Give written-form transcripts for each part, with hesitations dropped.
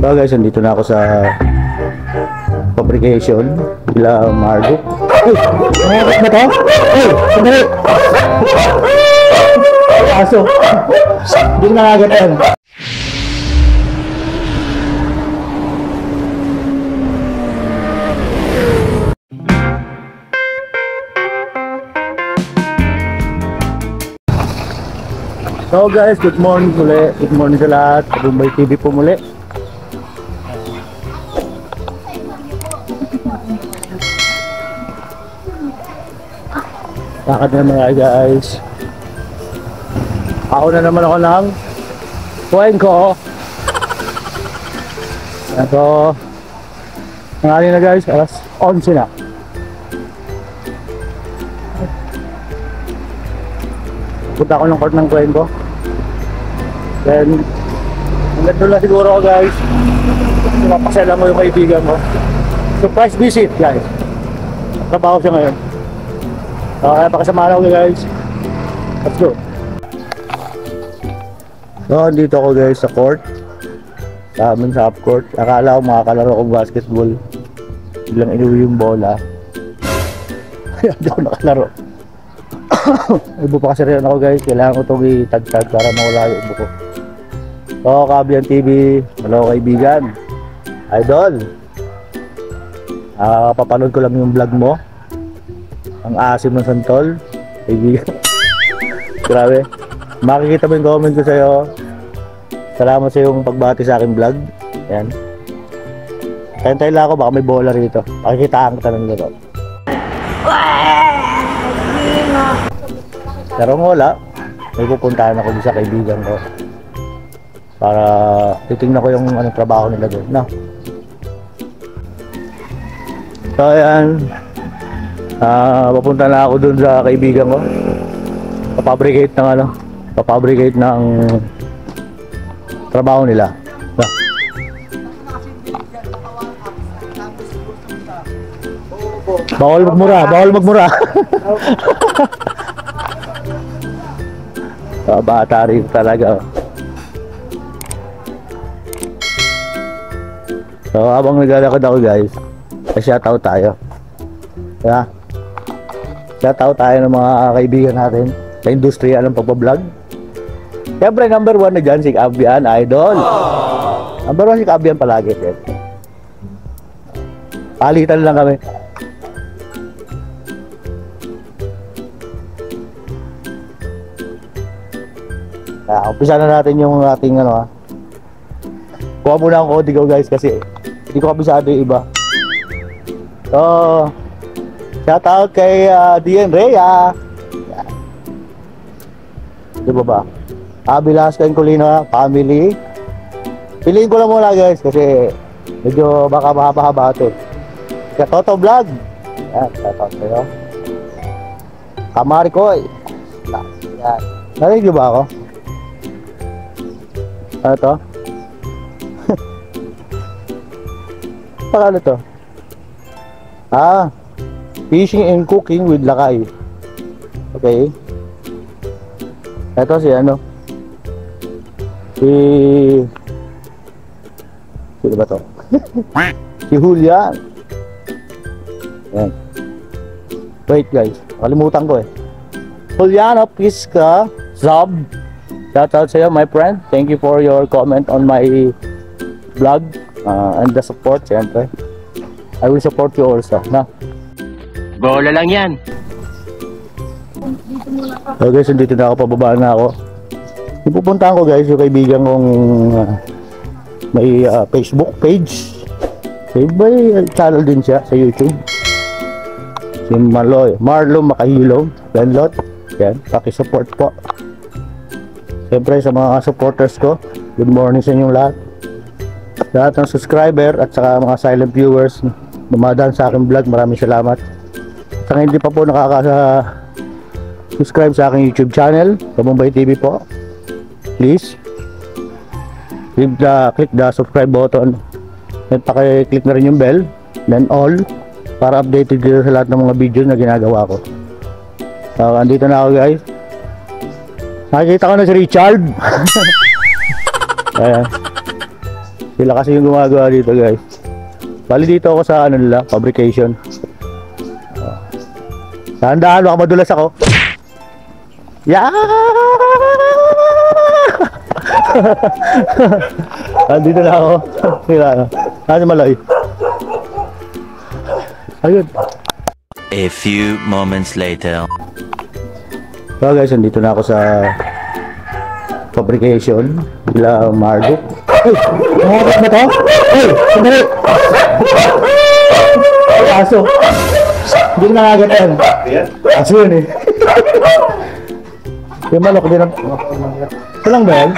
So guys, andito na ako sa fabrication nila Marlo. Hey! Nangyakot na to? Hey! Sandali! Aso! Hindi na nagatan. So guys, good morning muli. Good morning sa lahat. Bombay TV po muli. Lakad na mga guys. Ako na naman ako ng kuwain ko. Ito. Nangali na guys, alas 11 na. Punta ako ng court ng kuwain ko. Then, hanggang doon lang siguro ako guys. Mapasela mo yung kaibigan mo. Surprise visit guys. Trabaho siya ngayon. Kaya pakasama ako guys. Let's go. So, dito ako guys sa court. Sa amin sa half court. Akala ko makakalaro ko basketball. Biglang inuwi yung bola. Kaya hindi ako nakalaro. Ibo pa kasi rin ako guys. Kailangan ko itong itagtag para mawala yung ibo ko. So, Kabian TV, hello kaibigan, idol. Papanood ko lang yung vlog mo. Ang asim ng santol, kaibigan. Grabe. Makikita mo yung comment ko sa'yo. Salamat sa yung pagbati sa aking vlog. Yan. Tayo lang ako, baka may bola rito. Makikitaan kita ng gano'n. Pero wala. May pupuntahan ako sa kaibigan ko. Para titingnan ko yung anong trabaho nila doon, no? So ayan, papunta na ako doon sa kaibigan ko. Papabricate ng trabaho nila, no? Bawal magmura. Bata rin talaga. So habang naglalakad ako guys, shoutout tayo. Yeah. Shoutout tayo ng mga kaibigan natin sa industriya ng pagbablog. Siyempre number 1 na dyan si Kabian, idol. Number 1 si Kabian palagi. Palitan lang kami. Umpisa na natin yung ating kuha muna ang kodigo guys kasi hindi ko kabisado yung iba. So, shoutout kay Dian Rhea. Di ba? Velasco and Colina family. Piliin ko lang muna guys kasi medyo baka mahaba-haba ito. Kaya Toto Vlog. Yan, shoutout kayo. Kamarikoy. Yan. Narinig ba ako? Ano to? Paano to? Fishing and cooking with lakay. Okay. Ito si ano? Sino ba to? Si Julian. Yan. Wait guys, kalimutan ko eh. Juliano Pisca Zob. Shoutout sa'yo my friend. Thank you for your comment on my vlog. And the support, siyempre. I will support you also, na? Bola lang yan. So guys, dito na ako, pababa na ako. Ipupuntahan ko guys, yung kaibigan kong may Facebook page. May channel din siya sa YouTube. Si Marlo Makahilo, Benlot. Yan, pakisupport po. Siyempre sa mga supporters ko, good morning sa inyong lahat. Lahat ng subscriber at saka mga silent viewers dumadaan sa aking vlog, maraming salamat. Sa hindi pa po nakaka-subscribe sa aking YouTube channel, Bombay TV po, please click the subscribe button at paki-click na rin yung bell, then all, para updated kayo sa lahat ng mga video na ginagawa ko. So andito na ako guys. Nakikita ko na si Richard. Ayan. Sila kasi yung gumagawa dito guys. Bali dito ako sa ano nila, fabrication. Dahan-dahan, baka madulas ako. Yeah! Andito na ako. Sila ano. Ano Maloy? Ayun. A few moments later. So guys, andito na ako sa fabrication nila Margo. Ay! Nangagat na to? Ay! Sandali! Ay, aso! Hindi na nangagat yan. Aso yun eh. Yung manok din ang... Ito lang ba yan?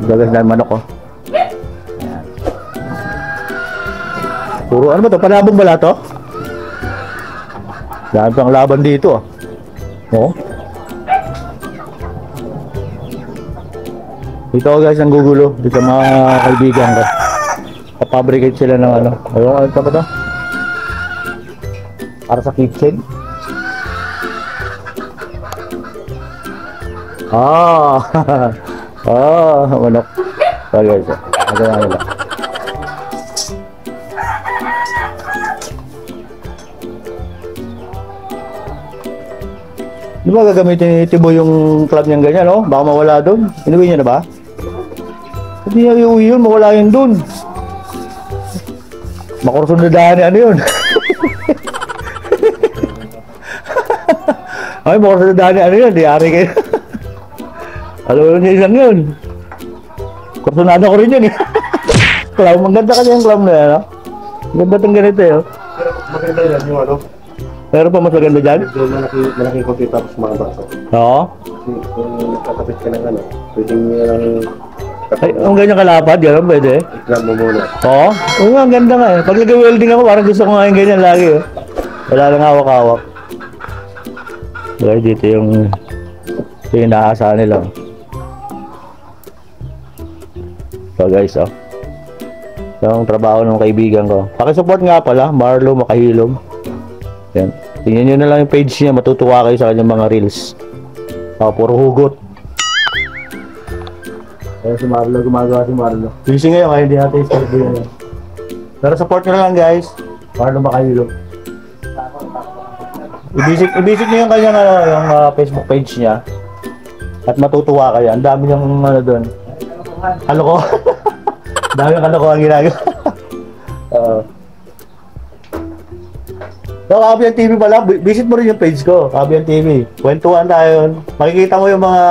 Gagas na yung manok ko. Puro ano ba ito? Panabong bala ito? Dahil pang laban dito ah. Oo. Dito ako guys ang gugulo. Dito mga kaibigan ko. Papabricate sila ng ano. Ayun, ano ba ito? Para sa kitchen. Ah! Ah, manok. So guys, ano nga nila. Di ba gagamitin ni Tibo yung club niyang ganyan, no? Baka mawala doon. Inuwi niya na ba? Hindi niya iuwi yun, mawala yun doon. Makursun na daan ano yun. Ay, makursun na daan ano yun, di ari kayo. Alam mo niya isang yun. Kursunado ko rin yun eh. Club, maganda kasi yung club na yan, no? Maganda itong ganito eh, oh. Maganda yan yung ano. Meron pa mas maganda dyan? Malaking computer tapos mga baso. Oo. Kung nakatapit ka ng ano, pwedeng Ay, ang ganyan kalapad, gano'n pwede? i-grab mo muna. Oo. Oo nga, ang ganda nga eh. Pag nag-welding ako, parang gusto ko nga yung ganyan lagi eh. Wala lang hawak-hawak. Kaya dito yung inaasahan nila. So guys, oh. Yung trabaho ng kaibigan ko. Pakisupport nga pala, Marlo Makahilom. Yan. Tingnan nyo na lang yung page niya, matutuwa kayo sa kanyang mga reels. Puro hugot. Kaya si Marlo, gumagawa si Marlo. Busy ngayon, kaya hindi natin start din yan. Pero support nyo lang guys. Marlo Makahilom. I-visit nyo yung kanyang yung, Facebook page niya. At matutuwa kayo. Ang dami niyang ano doon. Kaloko. Dami ng kaloko ang ginagawa. So, Kabiyan TV pala, visit mo rin yung page ko, Kabiyan TV. Kwentuhan tayo. Makikita mo yung mga,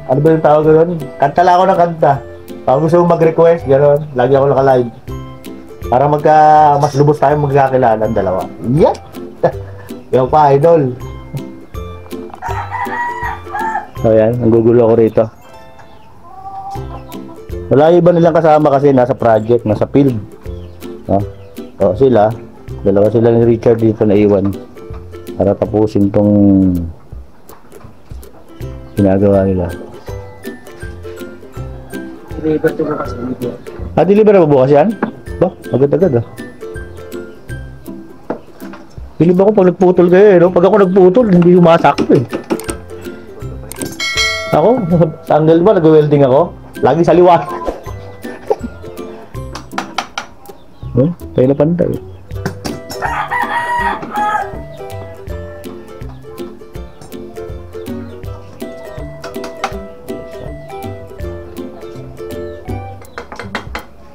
ano ba yung tawag doon? Kanta lang ako ng kanta. Pag gusto mo mag-request, gano'n, lagi ako naka-live. Para mas lubos tayo magkakilala ang dalawa. Yeah! Yung pa, idol. So yan, ang gugulo ko rito. Wala iba nilang kasama kasi nasa project, nasa field. No? So sila, dalawa sila ni Richard dito na iwan para tapusin tong ginagawa nila. Deliver to bukas video. Deliver na ba bukas yan? Ba, agad-agad ah. Bilib ako pag nagputol kayo eh, no? Pag ako nagputol, hindi umasakto eh. Ako, sa angle ba, nag-welding ako? Lagi sa liwa. Tayo na pantay.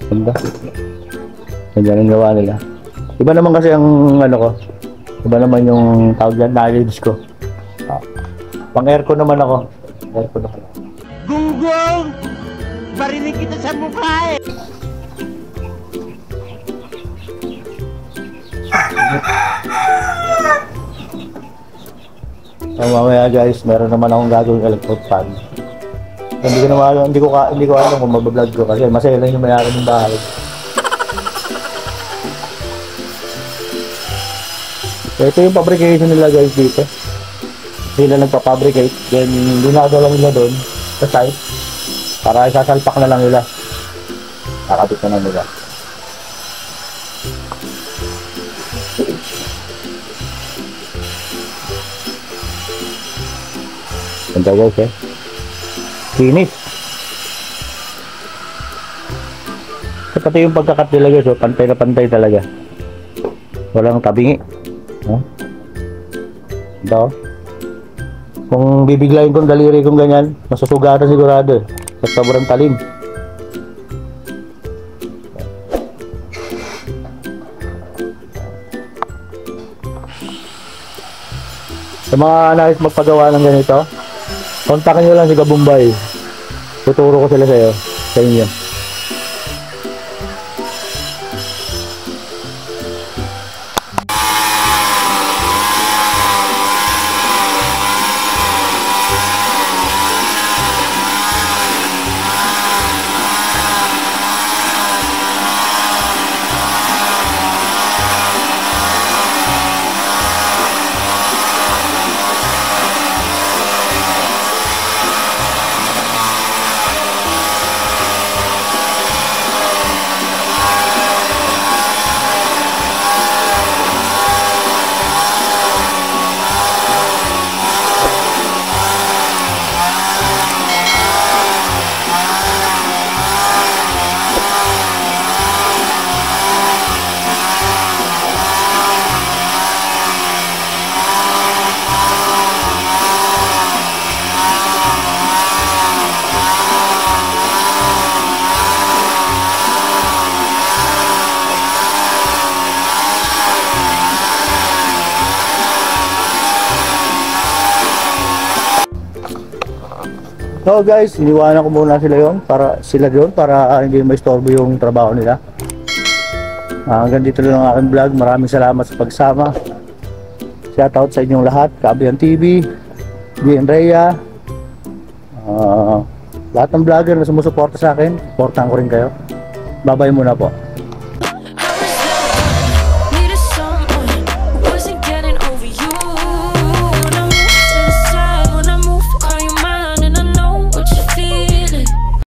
Ganda. Ganda ang gawa nila. Iba naman kasi ang ano ko. Iba naman yung tawag dyan, knowledge ko. Pang aircon naman ako. Aircon naman ako. Gunggong! Barinig kita sa mukha eh! So, mamaya guys, meron naman akong gagawing electric fan. Hindi ko alam kung mag-vlog ko kasi masaya lang yung mayari ng bahay. So, ito yung fabrication nila guys dito. Sila nagpa-fabricate, then ginagawa lang nila doon sa site para isasalpak na lang nila. Kakabit na lang nila. Ganda guys eh. Finish. So, pati yung pagkakat nila guys, oh, pantay na pantay talaga. Walang tabingi. Oh. Ito. Kung bibiglayin kong daliri kong ganyan, masusugatan sigurado eh. Sa sobrang talim. Sa mga nais magpagawa ng ganito, kontakin nyo lang si Kabumbay. Tuturo ko sila sa inyo. So guys, iniwanan ko muna sila doon para hindi maistorbo yung trabaho nila. Hanggang dito lang ang aking vlog. Maraming salamat sa pagsama. Shoutout sa inyong lahat, Kabian TV, Gian Rhea, lahat ng vlogger na sumusuporta sa akin. Supportahan ko rin kayo. Bye-bye muna po.